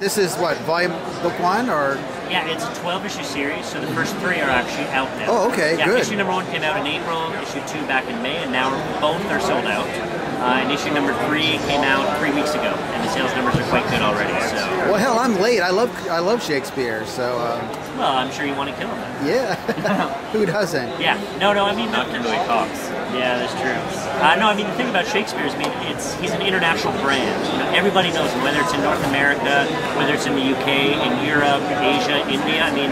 This is what, book 1 or? Yeah, it's a 12-issue series, so the first 3 are actually out now. Oh, okay, yeah, good. Issue number 1 came out in April, issue 2 back in May, and now both are sold out. And issue number 3 came out 3 weeks ago, and the sales numbers are quite good already. So. Well, hell, I'm late. I love Shakespeare, so. Well, I'm sure you want to kill him then. Yeah. Who doesn't? Yeah. No, I mean not Wilcox. Yeah, that's true. No, I mean the thing about Shakespeare is, he's an international brand. Everybody knows him, whether it's in North America, whether it's in the UK, in Europe, Asia, India. I mean,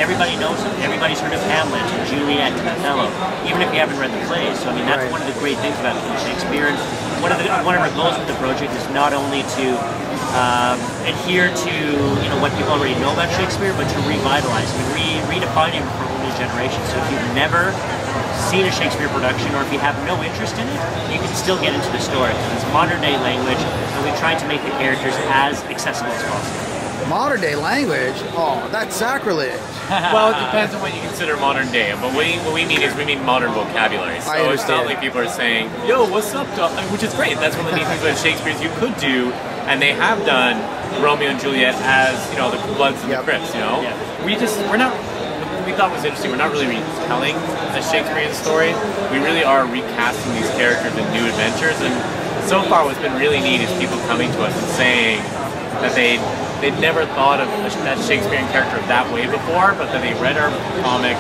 everybody knows him. Everybody's heard of Hamlet, and Juliet, and Othello, even if you haven't read the plays. So I mean, that's one of the great things about Shakespeare. And one of our goals with the project is not only to adhere to what people already know about Shakespeare, but to revitalize him and redefine him for a whole new generation. So if you've never seen a Shakespeare production, or if you have no interest in it, you can still get into the story because it's modern day language, and we've tried to make the characters as accessible as possible. Modern day language? Oh, that's sacrilege. Well, it depends on what you consider modern day. But what we mean is we mean modern vocabulary. So it's not like people are saying, "Yo, what's up, dog?" Which is great. That's one of the neat things about Shakespeare is you could do, and they have done Romeo and Juliet as the Bloods and the Crips. We thought was interesting. We're not really retelling a Shakespearean story. We really are recasting these characters in new adventures. And so far, what's been really neat is people coming to us and saying that they'd never thought of that Shakespearean character that way before, but that they read our comic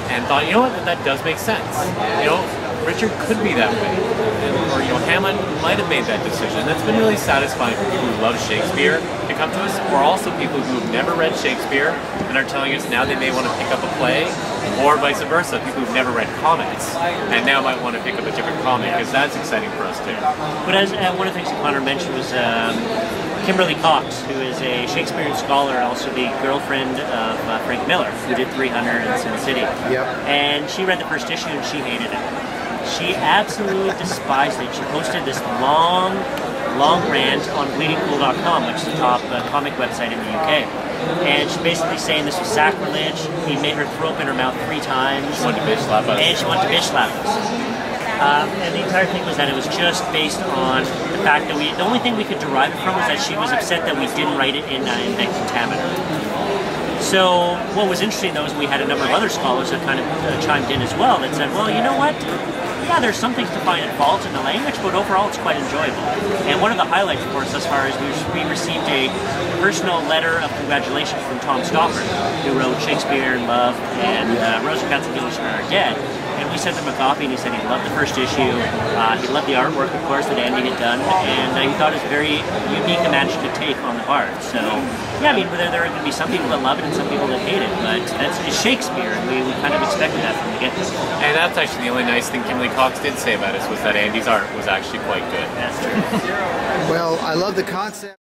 and thought, you know what, that does make sense. Richard could be that way, or Hamlet might have made that decision. That's been really satisfying for people who love Shakespeare to come to us, or also people who have never read Shakespeare and are telling us now they may want to pick up a play, or vice versa, people who've never read comics and now might want to pick up a different comic, because that's exciting for us too. But as one of the things that Conor mentioned was Kimberly Cox, who is a Shakespearean scholar and also the girlfriend of Frank Miller, who did 300 and Sin City. Yep. And she read the first issue and she hated it. She absolutely despised it. She posted this long rant on bleedingcool.com, which is the top comic website in the UK. And she's basically saying this was sacrilege. He made her throw up in her mouth 3 times. She wanted to bitch slap us. And she wanted to bitch slap us. And the entire thing was that it was just based on the fact that the only thing we could derive it from was that she was upset that we didn't write it in Contaminator. So what was interesting though is we had a number of other scholars that kind of chimed in as well that said, well, you know what? Yeah, there's some things to find at fault in the language, but overall it's quite enjoyable. And one of the highlights for us thus far is we received a personal letter of congratulations from Tom Stoppard, who wrote Shakespeare in Love and Rosencrantz and Guildenstern Are Dead. And we sent him a copy, and he said he loved the first issue. He loved the artwork, of course, that Andy had done, and he thought it was very unique imaginative take on the part. So, yeah, I mean, there are going to be some people that love it and some people that hate it, but it's Shakespeare, and we kind of expected that from the get-go. And that's actually the only nice thing Kimberly Cox did say about us, was that Andy's art was actually quite good. That's true. Well, I love the concept.